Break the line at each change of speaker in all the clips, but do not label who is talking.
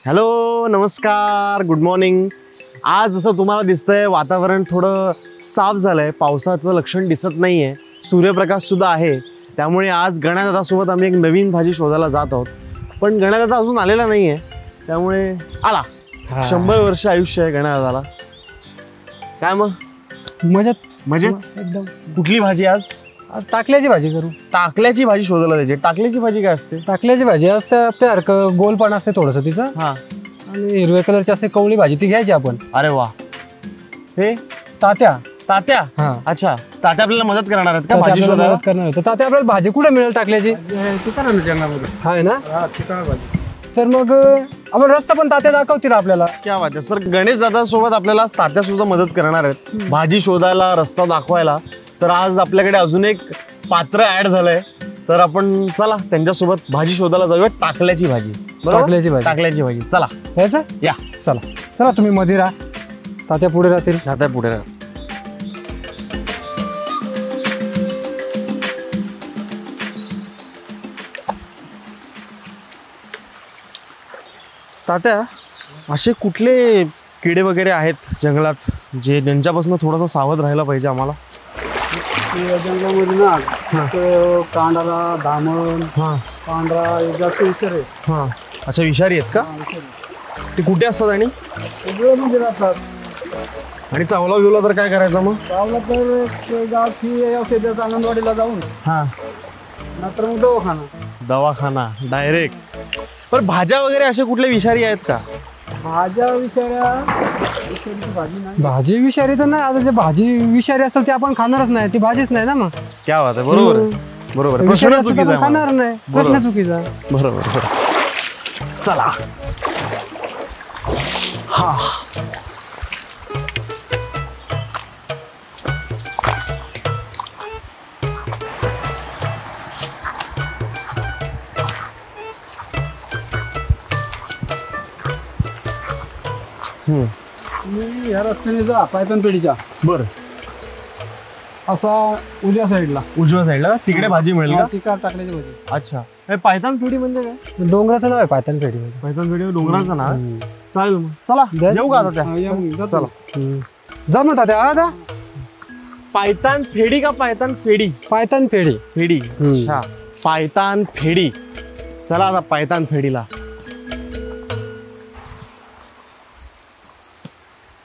Hello, नमस्कार, good morning. आज जसं तुम्हाला दिसतंय वातावरण थोडं साफ झालंय, पावसाचं लक्षण दिसत नाहीये, सूर्यप्रकाश सुद्धा आहे. त्यामुळे आज गण्यादादासोबत आम्ही एक नवीन भाजी शोधायला जात आहोत. पण गण्यादादा अजून आलेला नाहीये, त्यामुळे आला. 100 वर्ष आयुष्य आहे गण्यादादाला. काय मग
मजेत
मजेत
एकदम.
कुठली भाजी आज?
टाकल्याची भाजी करू.
टाकल्याची भाजी शोधायला द्यायची. टाकल्याची भाजी काय असते?
टाकल्याची भाजी असते आपल्यासारखं गोलपणा असते थोडंसं तिचं.
हा,
आणि हिरव्या कलरची असते कवळी भाजी, ती घ्यायची आपण.
अरे वा. हे
तात्या.
तात्या?
हा,
अच्छा, तात्या आपल्याला मदत करणार आहेत का
तात्या
भाजी
आपल्याला
शोधायला?
मदत करणार आहे. तर तात्या आपल्याला भाजी कुठे मिळेल टाकल्याची? आहे ना. तर मग आपण रस्ता पण तात्या दाखवतील आपल्याला.
क्या बात आहे सर. गणेश दादा सोबत आपल्याला तात्या सुद्धा मदत करणार आहेत भाजी शोधायला, रस्ता दाखवायला. तर आज आपल्याकडे अजून एक पात्र ऍड झालंय, तर आपण चला त्यांच्यासोबत भाजी शोधायला जाऊया. टाकल्याची भाजी.
टाकल्याची भाजी.
टाकल्याची भाजी. चला
यायचं?
या.
चला चला, तुम्ही मध्ये राहा, तात्या पुढे राहतील.
तात्या पुढे राहा. तात्या, असे कुठले किडे वगैरे आहेत जंगलात जे ज्यांच्यापासून थोडंसं सावध राहायला पाहिजे आम्हाला?
जंगलामध्ये ना कांडाला, धामण, पांढरा जास्त विचार आहे.
हां, अच्छा, विषारी आहेत का? ते कुठे असतात आणि
म्हणजे राहतात.
आणि चावला बिवला तर काय करायचं मग?
चावला तर गावची औषधाच्या आनंदवाडीला जाऊन,
हां,
नंतर मग दवाखाना.
दवाखाना डायरेक्ट. पण भाज्या वगैरे असे कुठले विषारी आहेत का?
भाज्या विषाऱ्या, भाजी विषारी तर नाही. आता जे भाजी विषारी असेल ते आपण खाणारच नाही, ती भाजीच नाही ना. मग
क्या बात आहे. बरोबर आहे, बरोबर आहे. प्रश्न चुकीचा आहे.
खाणार नाही, प्रश्न चुकीचा.
बरोबर बरोबर. चला. हा,
तुम्ही ह्या रस्त्याने जा पायथन पेढीच्या.
बर.
असा उजव्या साईडला.
उजव्या साईडला तिकडे भाजी मिळेल का?
तिकडे टाकल्याची भाजी.
अच्छा, हे पायथान पेढी म्हणजे काय?
डोंगराचं नाव आहे पायथन पेढी.
पायथान पेढी डोंगराचं नाव? चालेल मग. चला येऊ का आता त्या? चला
जा मग तात्या. आता
पायतान फेडी का पायतान फेडी?
पायथन पेढी.
फेडी. अच्छा, पायतान फेडी. चला आता पायतान फेडीला.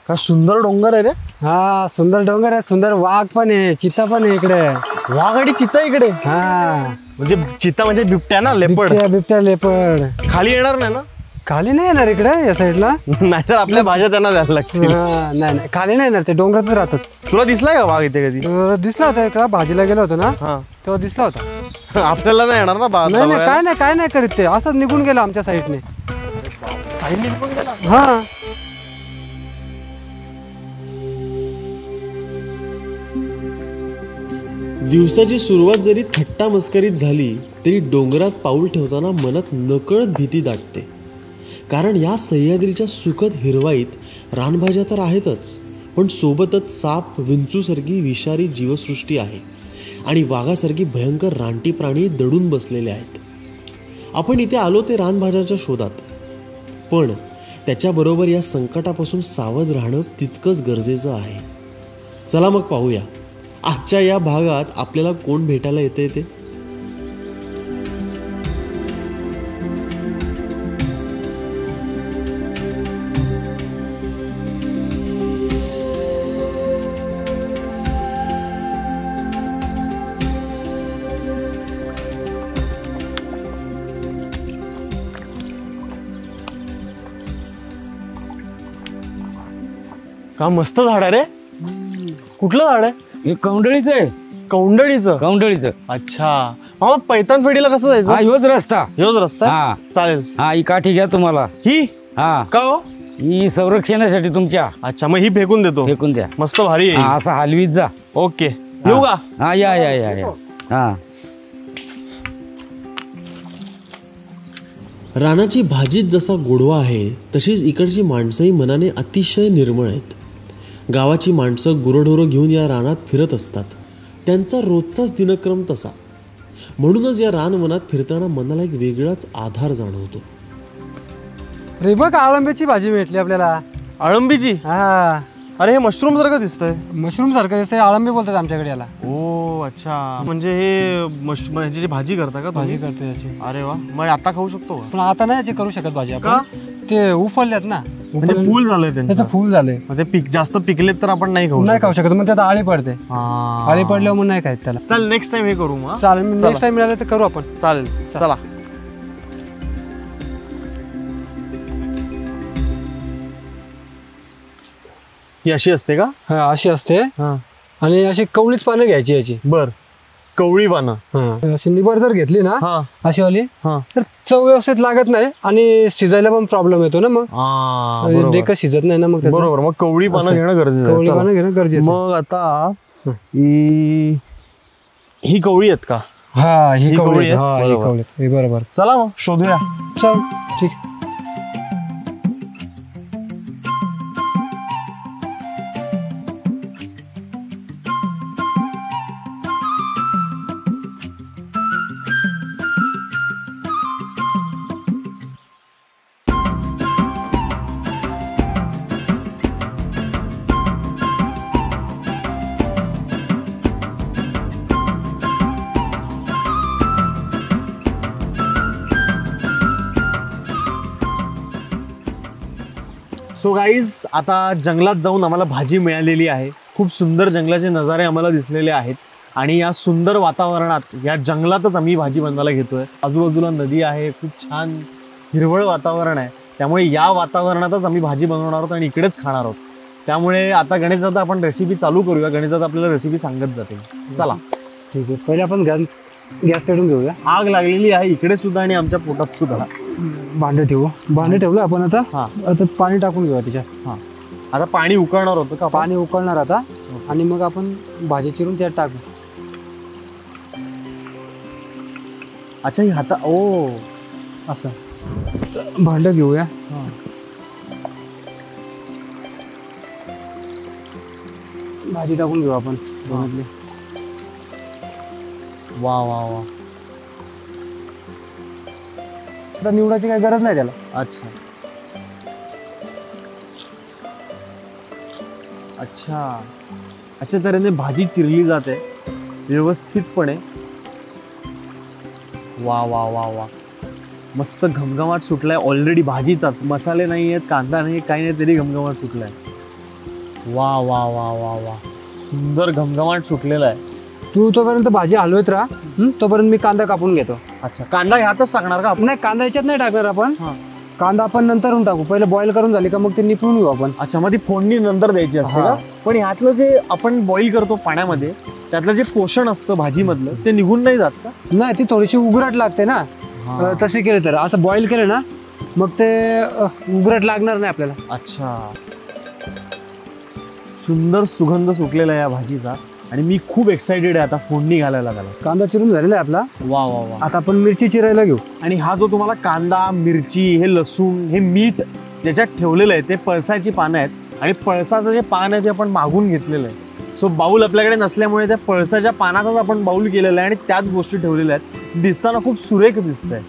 का सुंदर डोंगर आहे रे.
हा, सुंदर डोंगर आहे, सुंदर वाघ पण आहे, चित्ता पण आहे इकडे.
वाघ आणि चित्ता इकडे?
हा,
म्हणजे चित्ता म्हणजे बिबट्या ना, लेपर्ड.
बिबट्या लेपर्ड.
खाली येणार नाही ना?
खाली नाही येणार इकडे या साईडला.
नाहीतर आपल्या भाज्या त्यांना द्यायला लागतील.
नाही नाही, खाली नाही येणार, ते डोंगरातच राहतात.
तुला दिसलाय का वाघ इथे कधी?
दिसला होता इकडे, भाजीला गेलो होतो ना
हा,
तेव्हा दिसला होता.
आपल्याला नाही येणार ना?
नाही नाही, काय नाही करीत ते, असंच निघून गेला आमच्या साईडने. हा,
दिवसाची सुरुवात जरी थट्टा मस्करीत झाली तरी डोंगरात पाऊल ठेवताना मनात नकळत भीती दाटते. कारण या सह्याद्रीच्या सुखद हिरवाईत रानभाज्या तर आहेतच, पण सोबतच साप, विंचूसारखी विषारी जीवसृष्टी आहे आणि वाघासारखी भयंकर रानटी प्राणी दडून बसलेले आहेत. आपण इथे आलो ते रानभाज्याच्या शोधात, पण त्याच्याबरोबर या संकटापासून सावध राहणं तितकंच गरजेचं आहे. चला मग पाहूया आजच्या या भागात आपल्याला कोण भेटायला येते ते.
का मस्त झाड आहे रे. कुठलं झाड आहे?
हे कौंडळीचं आहे.
कौंडळीचं?
कौंडळीचं.
अच्छा, मग पैतान फेडीला कसं जायचं?
हा, ह्योच रस्ता.
ह्योच रस्ता?
हा
चालेल.
हा, ही काठी घ्या तुम्हाला.
ही?
हा,
का हो?
ही संरक्षणासाठी तुमच्या.
अच्छा, मग ही फेकून देतो.
फेकून द्या.
मस्त भारी आहे.
हा, असा हलवीत जा.
ओके, येऊ का?
हा, या या या या. हा,
रानाची भाजीत जसा गोडवा आहे तशीच इकडची माणसंही मनाने अतिशय निर्मळ आहेत. गावाची माणसं गुरंढोरं घेऊन या रानात फिरत असतात. त्यांचा रोजचाच दिनक्रम तसा. म्हणूनच या रानवनात फिरताना मनाला एक वेगळाच आधार जाणवतो.
रे बघ अळंबीची भाजी भेटली आपल्याला.
अळंबीची?
हा.
अरे हे मशरूम सारखं दिसतंय.
मशरूम सारखं दिसतंय, अळंबी बोलतात आमच्याकडे याला.
ओ अच्छा, म्हणजे हे ह्याची भाजी करता का
भाजी
तुम्ही?
करते याची.
अरे वा, मग आता खाऊ शकतो का?
पण आता नाही याची करू शकत भाजी
का?
आपण. ते उफलल्यात ना.
म्हणजे फुल झालंय
त्याचं
त्यांचं.
फुल झालंय.
मग ते जास्त पिकलेत तर आपण नाही खाऊ
नाही
शकत.
खाऊ शकत, मग त्यात आळी पडते.
हा.
आळी पडल्यावर मग नाही खायचं त्याला.
चल नेक्स्ट टाइम हे करू मग.
चालेल, नेक्स्ट टाइम मिळालं तर करू आपण.
चालेल चला. ही अशी असते का?
हा, अशी असते.
हा.
आणि अशी कवळीच पानं घ्यायची याची.
बर, कवळी पानं.
हा. अशी निबर जर घेतली ना
हा
अशी वाली,
हा.
तर चव व्यवस्थित लागत नाही आणि शिजायला पण प्रॉब्लेम येतो ना. मग
हा, बरोबर.
देखत शिजत नाही ना मग त्याचं.
बरोबर, मग कवळी पानं
असं.
घेणं गरजेचं आहे.
कवळी
चला.
पानं घेणं गरजेचं आहे.
मग आता ही कवळी आहेत का?
हा,
ही
ही
कवळी
कवळी.
आहे?
हा, ही
बरोबर.
कवळी. हे बरोबर.
चला मग शोधूया.
चल ठीक.
सो गाईज, आता जंगलात जाऊन आम्हाला भाजी मिळालेली आहे. खूप सुंदर जंगलाचे नजारे आम्हाला दिसलेले आहेत आणि या सुंदर वातावरणात, या जंगलातच आम्ही भाजी बनवायला घेतोय. आजूबाजूला नदी आहे, खूप छान हिरवळ वातावरण आहे. त्यामुळे या वातावरणातच आम्ही भाजी बनवणार आहोत आणि इकडेच खाणार आहोत. त्यामुळे आता गणेश दादा आपण रेसिपी चालू करूया. गणेश दादा आपल्याला रेसिपी सांगत जाते. चला.
ठीक आहे, पहिले आपण गॅस पेटून घेऊया.
आग लागलेली आहे इकडे सुद्धा आणि आमच्या पोटात सुद्धा.
भांडे ठेवू. भांडे ठेवलं आपण आता.
हा.
आता पाणी टाकून घेऊया त्याच्यात.
हा. आता पाणी उकळणार होतं का?
पाणी उकळणार आता आणि मग आपण भाजी चिरून त्यात टाकू.
अच्छा, ही हाता ओ
असं भांडं घेऊया. भाजी टाकून घेऊ आपण दोन्हीतली.
वा वा वा.
आता निवडायची काही गरज नाही त्याला.
अच्छा अच्छा, अशा तऱ्हेने भाजी चिरली जाते व्यवस्थितपणे. वा वा वा वा, मस्त घमघमाट सुटलाय ऑलरेडी भाजीचाच. मसाले नाही आहेत, कांदा नाही, काही नाही, तरी घमघमाट सुटलाय. वा वा वा वा वा, सुंदर घमघमाट सुटलेला आहे.
तू तोपर्यंत भाजी हलवत राहा. तोपर्यंत मी कांदा कापून घेतो.
अच्छा, कांदा ह्यातच टाकणार का आपण?
नाही, कांदा याच्यात नाही टाकणार आपण.
हा.
कांदा आपण नंतरून टाकू. पहिले बॉईल करून झाली का मग ते निपळून घेऊ आपण.
अच्छा, मग ती फोडणी नंतर द्यायची असते
हा.
का? पण ह्यातलं जे आपण बॉईल करतो पाण्यामध्ये, त्यातलं जे पोषण असतं भाजीमधलं, ते निघून नाही जात का?
नाही, ती थोडीशी उघरट लागते ना. तसे केले तर, असं बॉईल केलं ना मग ते उघरट लागणार नाही आपल्याला.
अच्छा, सुंदर सुगंध सुटलेला आहे या भाजीचा आणि मी खूप एक्साइटेड आहे आता फोडणी घालायला त्याला.
कांदा चिरून झालेला आहे आपला.
वा वा वा.
आता आपण मिरची चिरायला घेऊ.
आणि हा जो तुम्हाला कांदा, मिरची, हे लसूण, हे मीठ ज्याच्यात ठेवलेलं आहे ते पळसाची पानं आहेत आणि पळसाचं जे पान आहे ते आपण मागून घेतलेलं आहे. सो बाऊल आपल्याकडे नसल्यामुळे त्या पळसाच्या पानाचाच आपण बाऊल केलेला आहे आणि त्याच गोष्टी ठेवलेल्या आहेत. दिसताना खूप सुरेख दिसत आहे.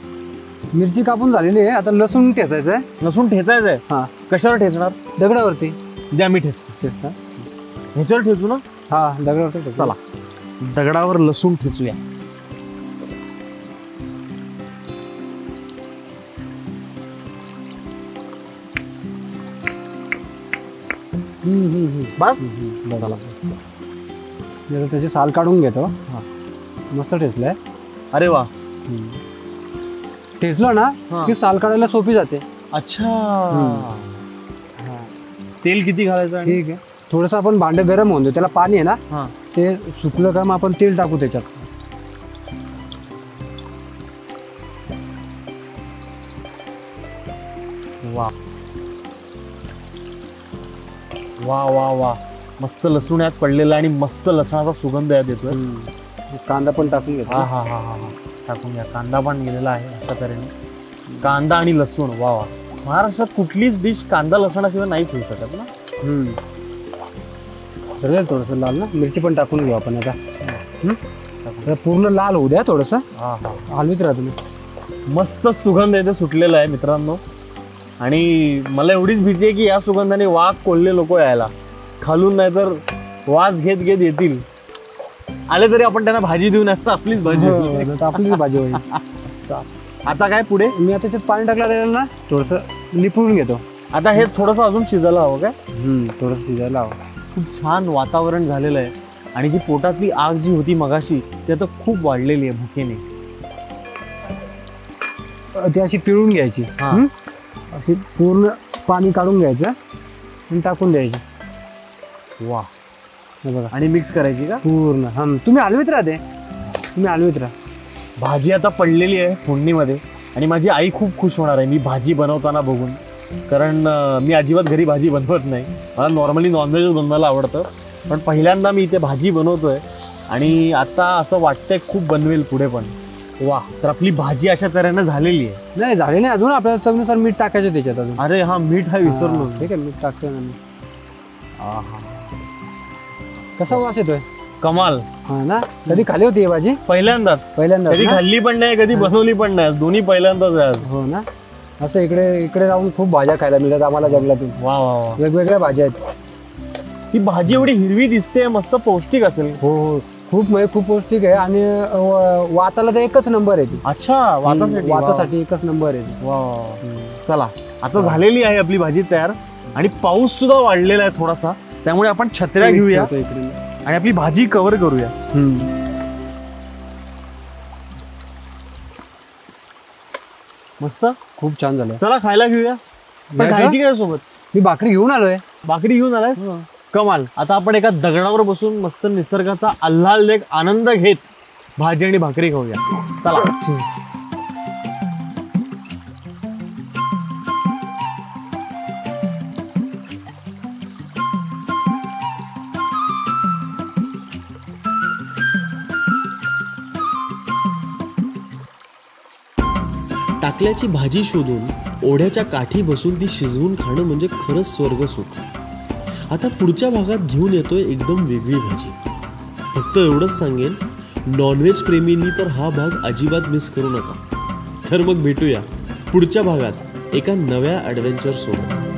मिरची कापून झालेली आहे. आता लसूण ठेचायचं आहे.
लसूण ठेचायचं आहे.
हा,
कशावर ठेचणार?
दगडावरती.
द्या मी ठेचतो.
ठेचणार.
ह्याच्यावर ठेचू ना?
हा, दगडावरती ठेच.
चला, दगडावर लसूण ठेचूया. बस चला.
मी आता त्याची साल काढून घेतो.
हा.
मस्त ठेचलाय.
अरे वा.
ठेचलं ना
हा.
की साल काढायला सोपी जाते.
अच्छा. तेल किती घालायचं आणि?
ठीक आहे. थोडंसं आपण भांडं गरम होऊन देऊ. त्याला पाणी आहे ना,
हा.
ते सुकलं का मग आपण तेल टाकू त्याच्यात.
वा वा वा वा, मस्त लसूण यात पडलेला आणि मस्त लसणाचा सुगंध यात येतोय.
कांदा पण टाकून घेतो.
हा हा हा हा हा, टाकून घ्या. कांदा पण गेलेला आहे अशा तऱ्हेने. कांदा आणि लसूण. वा वा. महाराष्ट्रात कुठलीच डिश कांदा लसणाशिवाय नाही ठेवू शकत ना.
थोडंसं लाल ना. मिरची पण टाकून घेऊ आपण आता. पूर्ण लाल होऊ द्या थोडंसं.
हा हा,
हलवीत राहा तुम्ही.
मस्त सुगंध येते सुटलेला आहे मित्रांनो आणि मला एवढीच भीती आहे की या सुगंधाने वाघ कोल्हे लोक यायला खालून, नाही तर वास घेत घेत येतील. आले तरी आपण त्यांना भाजी देऊ नसतं, आपलीच भाजी होईल.
हो, आपलीच भाजी होईल.
आता काय पुढे?
मी आता त्याच्यात पाणी टाकलं ना, थोडंसं लिपून घेतो.
आता हे थोडंसं अजून शिजायला हवं काय?
थोडंसं शिजायला हवं.
खूप छान वातावरण झालेलं आहे आणि जी पोटातली आग जी होती मगाशी ती आता खूप वाढलेली आहे भुकेने.
ती अशी पिळून घ्यायची. अशी पूर्ण पाणी काढून घ्यायचं आणि टाकून द्यायची.
वा,
हे बघा.
आणि मिक्स करायची का
पूर्ण? तुम्ही हलवीत राहते, तुम्ही हलवीत राहा.
भाजी आता पडलेली आहे फोडणीमध्ये आणि माझी आई खूप खुश होणार आहे मी भाजी बनवताना बघून. कारण मी अजिबात घरी भाजी बनवत नाही, मला नॉर्मली नॉनव्हेज बनवायला आवडतं, पण पहिल्यांदा मी इथे भाजी बनवतोय आणि आता असं वाटतंय खूप बनवेल पुढे पण. वा, तर आपली भाजी अशा तऱ्हेनं झालेली आहे.
नाही झाली नाही अजून, आपल्याला चवीनुसार मीठ टाकायचं त्याच्यात अजून.
अरे हा, मीठ हा विसरलो.
ठीक आहे, मीठ टाकतोय ना मी. कसा वास येतोय?
कमाल.
हा ना, कधी खाली होती ही भाजी?
पहिल्यांदाच.
पहिल्यांदाच
कधी
ना?
खाल्ली पण नाही, कधी बनवली पण नाही, दोन्ही पहिल्यांदाच आहे आज.
हो ना. असं इकडे राहून खूप भाज्या खायला मिळतात आम्हाला जंगलातून.
वा वा वा.
वेगवेगळ्या भाज्या आहेत.
ही भाजी एवढी हिरवी दिसते, मस्त पौष्टिक असेल.
हो, खूप म्हणजे खूप पौष्टिक आहे आणि वाताला तर एकच नंबर आहे ती.
अच्छा,
वातासाठी एकच नंबर आहे.
वा. चला, आता झालेली आहे आपली भाजी तयार आणि पाऊस सुद्धा वाढलेला आहे थोडासा, त्यामुळे आपण छत्र्या घेऊया आणि आपली भाजी कव्हर करूया. मस्त,
खूप छान झालं.
चला खायला घेऊया. पण खायची काय सोबत?
मी भाकरी घेऊन आलोय.
भाकरी घेऊन आलाय? कमाल. आता आपण एका दगडावर बसून मस्त निसर्गाचा आल्हाद आनंद घेत भाजी आणि भाकरी खाऊया. चला.
टाकल्याची भाजी शोधून ओढ्याच्या काठी बसून ती शिजवून खाणं म्हणजे खरंच स्वर्गसुख. आता पुढच्या भागात घेऊन येतोय एकदम वेगळी भाजी. फक्त एवढंच सांगेन, नॉनव्हेज प्रेमींनी तर हा भाग अजिबात मिस करू नका. तर मग भेटूया पुढच्या भागात एका नव्या ॲडव्हेंचर सोबत.